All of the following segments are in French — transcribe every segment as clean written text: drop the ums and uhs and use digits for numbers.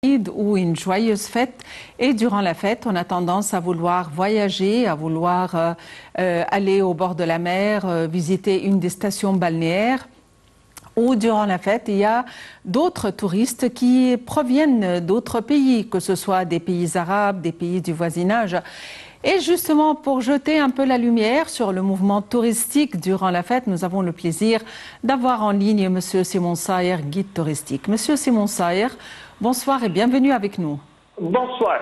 ou une joyeuse fête, et durant la fête, on a tendance à vouloir voyager, à vouloir aller au bord de la mer, visiter une des stations balnéaires. Ou durant la fête, il y a d'autres touristes qui proviennent d'autres pays, que ce soit des pays arabes, des pays du voisinage. Et justement, pour jeter un peu la lumière sur le mouvement touristique durant la fête, nous avons le plaisir d'avoir en ligne M. Simon Sayer, guide touristique. Monsieur Simon Sayer, bonsoir et bienvenue avec nous. Bonsoir.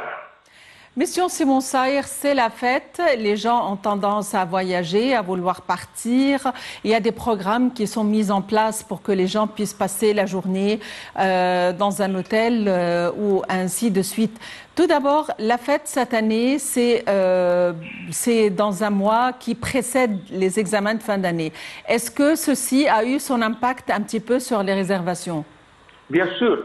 Monsieur Simon Sayer, c'est la fête, les gens ont tendance à voyager, à vouloir partir. Il y a des programmes qui sont mis en place pour que les gens puissent passer la journée dans un hôtel ou ainsi de suite. Tout d'abord, la fête cette année, c'est dans un mois qui précède les examens de fin d'année. Est-ce que ceci a eu son impact un petit peu sur les réservations? Bien sûr,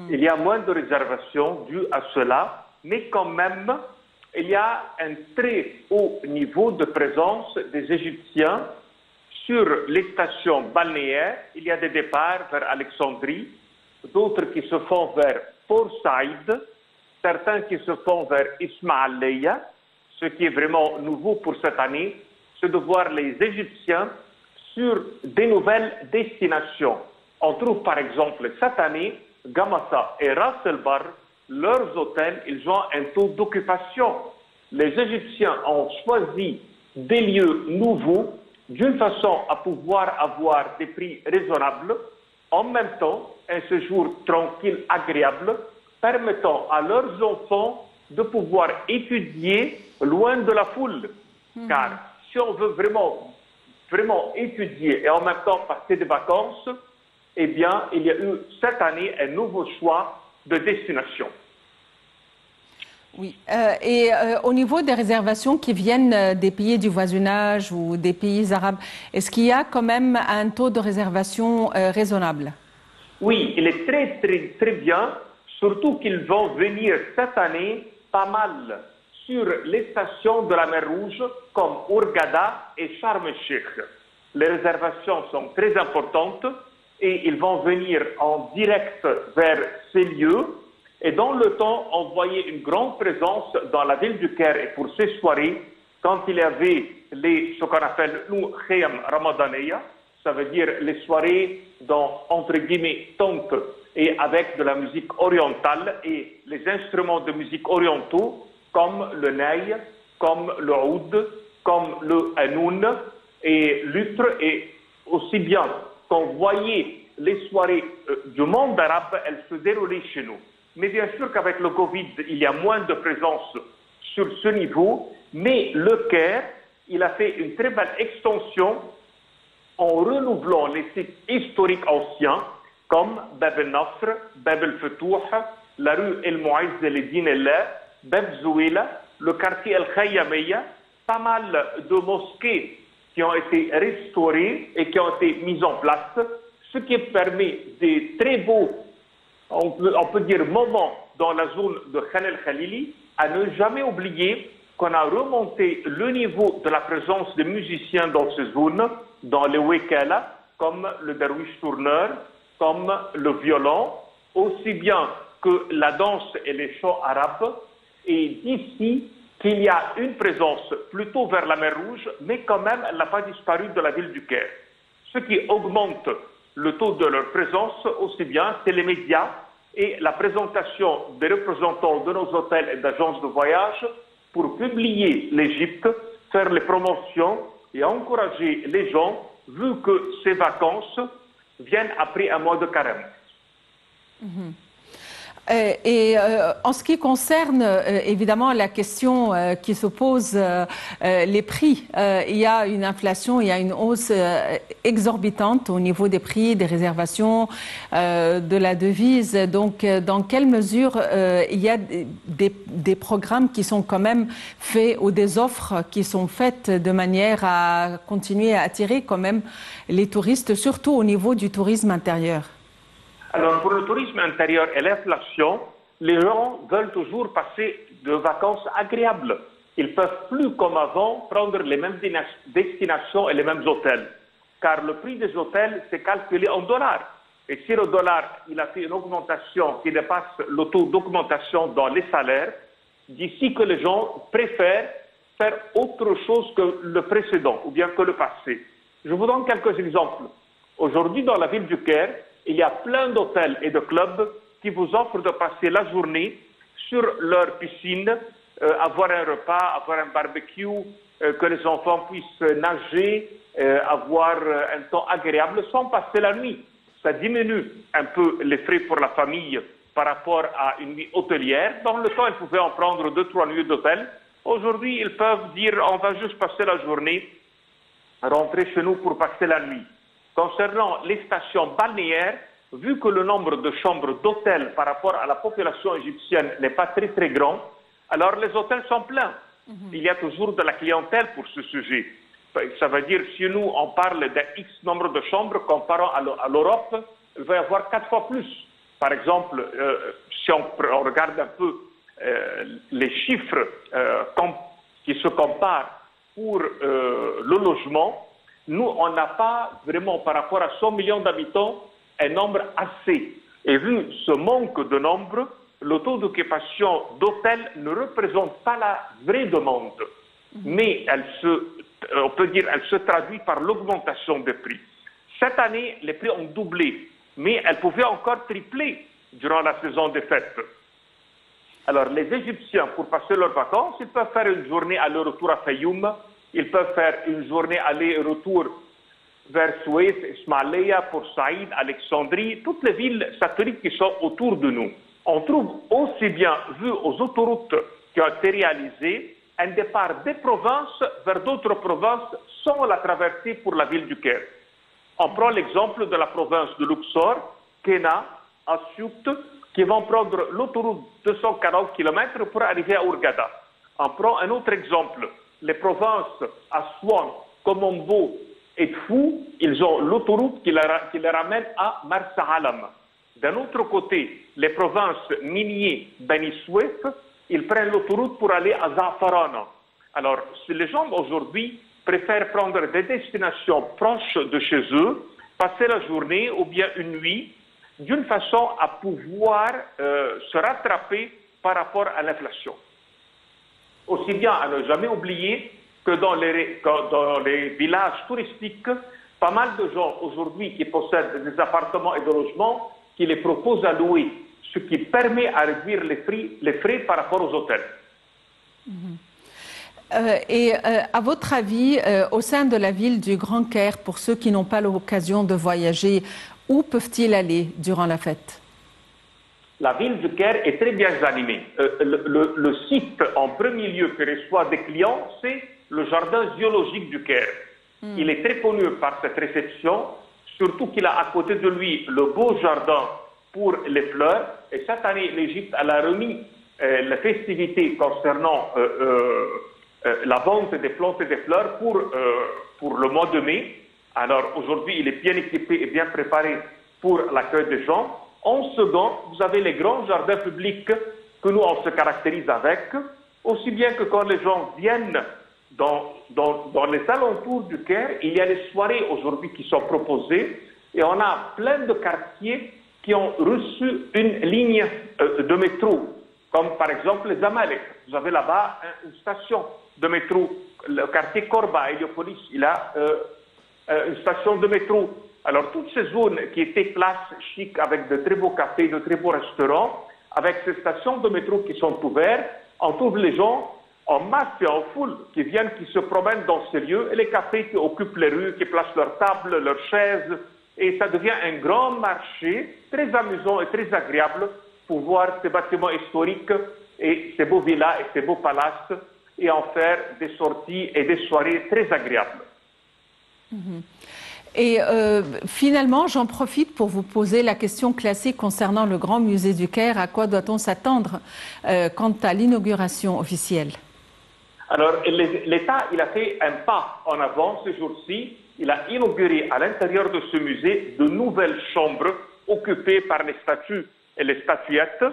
il y a moins de réservations dues à cela. Mais quand même, il y a un très haut niveau de présence des Égyptiens sur les stations balnéaires. Il y a des départs vers Alexandrie, d'autres qui se font vers Port Saïd, certains qui se font vers Ismaïlia. Ce qui est vraiment nouveau pour cette année, c'est de voir les Égyptiens sur des nouvelles destinations. On trouve par exemple cette année Gamasa et Ras El Bar. Leurs hôtels, ils ont un taux d'occupation. Les Égyptiens ont choisi des lieux nouveaux d'une façon à pouvoir avoir des prix raisonnables, en même temps un séjour tranquille, agréable, permettant à leurs enfants de pouvoir étudier loin de la foule. Car si on veut vraiment étudier et en même temps passer des vacances, eh bien, il y a eu cette année un nouveau choix de destination. Oui, au niveau des réservations qui viennent des pays du voisinage ou des pays arabes, est-ce qu'il y a quand même un taux de réservation raisonnable? Oui, il est très bien, surtout qu'ils vont venir cette année pas mal sur les stations de la mer Rouge comme Hurghada et Sharm el-Sheikh. Les réservations sont très importantes et ils vont venir en direct vers ces lieux. Et dans le temps, on voyait une grande présence dans la ville du Caire et pour ces soirées, quand il y avait ce qu'on appelle nous Khayam Ramadaniyya, ça veut dire les soirées dans, entre guillemets, tentes et avec de la musique orientale et les instruments de musique orientaux comme le ney, comme le oud, comme le hanoun et l'utre. Et aussi bien qu'on voyait les soirées du monde arabe, elles se déroulaient chez nous. Mais bien sûr qu'avec le Covid, il y a moins de présence sur ce niveau, mais le Caire, il a fait une très belle extension en renouvelant les sites historiques anciens, comme Bab el-Nasr, Bab el-Fetouh, la rue El-Mouaiz el-Din Allah, Bab Zouila, le quartier El-Khayyamiyya, pas mal de mosquées qui ont été restaurées et qui ont été mises en place, ce qui permet des très beaux, on peut dire, moments dans la zone de Khan el-Khalili, à ne jamais oublier qu'on a remonté le niveau de la présence des musiciens dans ces zones, dans les wekala, comme le derwish tourneur, comme le violon, aussi bien que la danse et les chants arabes. Et d'ici, qu'il y a une présence plutôt vers la mer Rouge, mais quand même, elle n'a pas disparu de la ville du Caire. Ce qui augmente le taux de leur présence, aussi bien, c'est les médias et la présentation des représentants de nos hôtels et d'agences de voyage pour publier l'Égypte, faire les promotions et encourager les gens, vu que ces vacances viennent après un mois de carême. En ce qui concerne évidemment la question qui se pose, les prix, il y a une inflation, il y a une hausse exorbitante au niveau des prix, des réservations, de la devise. Donc, dans quelle mesure il y a des programmes qui sont quand même faits ou des offres qui sont faites de manière à continuer à attirer quand même les touristes, surtout au niveau du tourisme intérieur? Alors, pour le tourisme intérieur et l'inflation, les gens veulent toujours passer de vacances agréables. Ils ne peuvent plus, comme avant, prendre les mêmes destinations et les mêmes hôtels. Car le prix des hôtels, c'est calculé en dollars. Et si le dollar il a fait une augmentation qui dépasse le taux d'augmentation dans les salaires, d'ici que les gens préfèrent faire autre chose que le précédent ou bien que le passé. Je vous donne quelques exemples. Aujourd'hui, dans la ville du Caire, il y a plein d'hôtels et de clubs qui vous offrent de passer la journée sur leur piscine, avoir un repas, avoir un barbecue, que les enfants puissent nager, avoir un temps agréable sans passer la nuit. Ça diminue un peu les frais pour la famille par rapport à une nuit hôtelière. Dans le temps, ils pouvaient en prendre 2-3 nuits d'hôtel. Aujourd'hui, ils peuvent dire on va juste passer la journée, rentrer chez nous pour passer la nuit. Concernant les stations balnéaires, vu que le nombre de chambres d'hôtel par rapport à la population égyptienne n'est pas très très grand, alors les hôtels sont pleins. Il y a toujours de la clientèle pour ce sujet. Ça veut dire, si nous, on parle d'un X nombre de chambres, comparant à l'Europe, il va y avoir 4 fois plus. Par exemple, si on regarde un peu les chiffres qui se comparent pour le logement, nous, on n'a pas vraiment, par rapport à 100 millions d'habitants, un nombre assez. Et vu ce manque de nombre, le taux d'occupation d'hôtels ne représente pas la vraie demande. Mais on peut dire elle se traduit par l'augmentation des prix. Cette année, les prix ont doublé, mais elles pouvaient encore tripler durant la saison des fêtes. Alors, les Égyptiens, pour passer leurs vacances, ils peuvent faire une journée aller-retour à Fayoum, ils peuvent faire une journée aller-retour vers Suez, Ismailia, Port Saïd, Alexandrie, toutes les villes satellites qui sont autour de nous. On trouve aussi bien, vu aux autoroutes qui ont été réalisées, un départ des provinces vers d'autres provinces sans la traversée pour la ville du Caire. On prend l'exemple de la province de Luxor, Kena, Asyut, qui vont prendre l'autoroute 240 km pour arriver à Hurghada. On prend un autre exemple. Les provinces Aswan, Komombo et Tfou, ils ont l'autoroute qui les ramène à Marsa Alam. D'un autre côté, les provinces miniers Beni Suef, ils prennent l'autoroute pour aller à Za'afaran. Alors, si les gens aujourd'hui préfèrent prendre des destinations proches de chez eux, passer la journée ou bien une nuit, d'une façon à pouvoir se rattraper par rapport à l'inflation. Aussi bien à ne jamais oublier que dans les villages touristiques, pas mal de gens aujourd'hui qui possèdent des appartements et des logements qui les proposent à louer, ce qui permet à réduire les frais par rapport aux hôtels. À votre avis, au sein de la ville du Grand Caire, pour ceux qui n'ont pas l'occasion de voyager, où peuvent-ils aller durant la fête? La ville du Caire est très bien animée. Le site en premier lieu qui reçoit des clients, c'est le jardin zoologique du Caire. Il est très connu par cette réception, surtout qu'il a à côté de lui le beau jardin pour les fleurs. Et cette année, l'Égypte a remis les festivités concernant la vente des plantes et des fleurs pour le mois de mai. Alors aujourd'hui, il est bien équipé et bien préparé pour l'accueil des gens. En second, vous avez les grands jardins publics que nous, on se caractérise avec, aussi bien que quand les gens viennent dans les alentours du Caire, il y a des soirées aujourd'hui qui sont proposées et on a plein de quartiers qui ont reçu une ligne de métro, comme par exemple les Amalek. Vous avez là-bas une station de métro, le quartier Korba, Héliopolis, il a une station de métro. Alors toutes ces zones qui étaient places chics avec de très beaux cafés, de très beaux restaurants, avec ces stations de métro qui sont ouvertes, on trouve les gens en masse et en foule qui viennent, qui se promènent dans ces lieux, et les cafés qui occupent les rues, qui placent leurs tables, leurs chaises, et ça devient un grand marché très amusant et très agréable pour voir ces bâtiments historiques et ces beaux villas et ces beaux palaces et en faire des sorties et des soirées très agréables. Et finalement, j'en profite pour vous poser la question classique concernant le Grand Musée du Caire. À quoi doit-on s'attendre quant à l'inauguration officielle? Alors, l'État, il a fait un pas en avant ce jour-ci. Il a inauguré à l'intérieur de ce musée de nouvelles chambres occupées par les statues et les statuettes,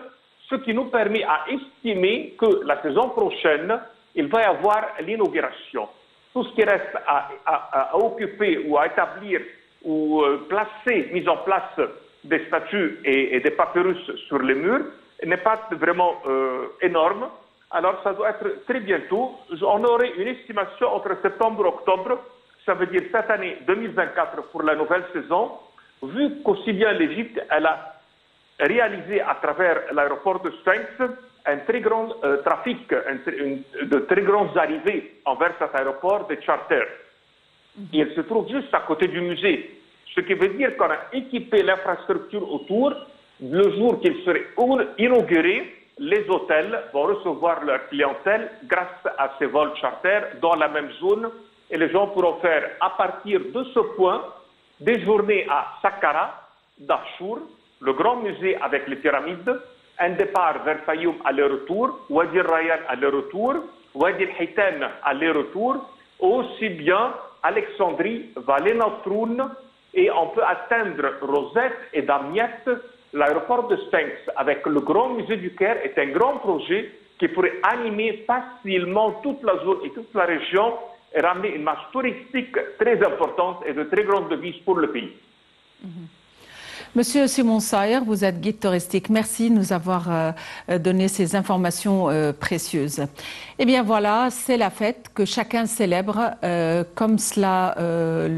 ce qui nous permet à estimer que la saison prochaine, il va y avoir l'inauguration. Tout ce qui reste à occuper ou à établir ou placer, mise en place des statues et des papyrus sur les murs n'est pas vraiment énorme. Alors ça doit être très bientôt. On aurait une estimation entre septembre et octobre, ça veut dire cette année 2024 pour la nouvelle saison, vu qu'aussi bien l'Égypte, elle a réalisé à travers l'aéroport de Sphinx un très grand trafic, de très grandes arrivées envers cet aéroport de charters. Il se trouve juste à côté du musée, ce qui veut dire qu'on a équipé l'infrastructure autour. Le jour qu'il serait inauguré, les hôtels vont recevoir leur clientèle grâce à ces vols charters dans la même zone et les gens pourront faire à partir de ce point des journées à Saqqara, Dahchour, le grand musée avec les pyramides, un départ vers Fayoum aller-retour, Wadi Rayyan aller-retour, Wadi Hitan aller-retour, aussi bien Alexandrie, Valais Nasroun, et on peut atteindre Rosette et Damiette. L'aéroport de Sphinx avec le grand musée du Caire est un grand projet qui pourrait animer facilement toute la zone et toute la région et ramener une masse touristique très importante et de très grande devise pour le pays. Monsieur Simon Saher, vous êtes guide touristique. Merci de nous avoir donné ces informations précieuses. Eh bien voilà, c'est la fête que chacun célèbre comme cela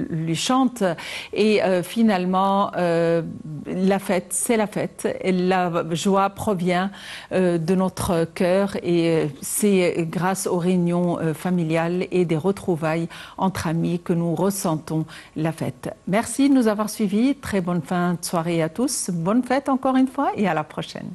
lui chante. Et finalement, la fête, c'est la fête. Et la joie provient de notre cœur et c'est grâce aux réunions familiales et des retrouvailles entre amis que nous ressentons la fête. Merci de nous avoir suivis. Très bonne fin de soirée à tous. Bonne fête encore une fois et à la prochaine.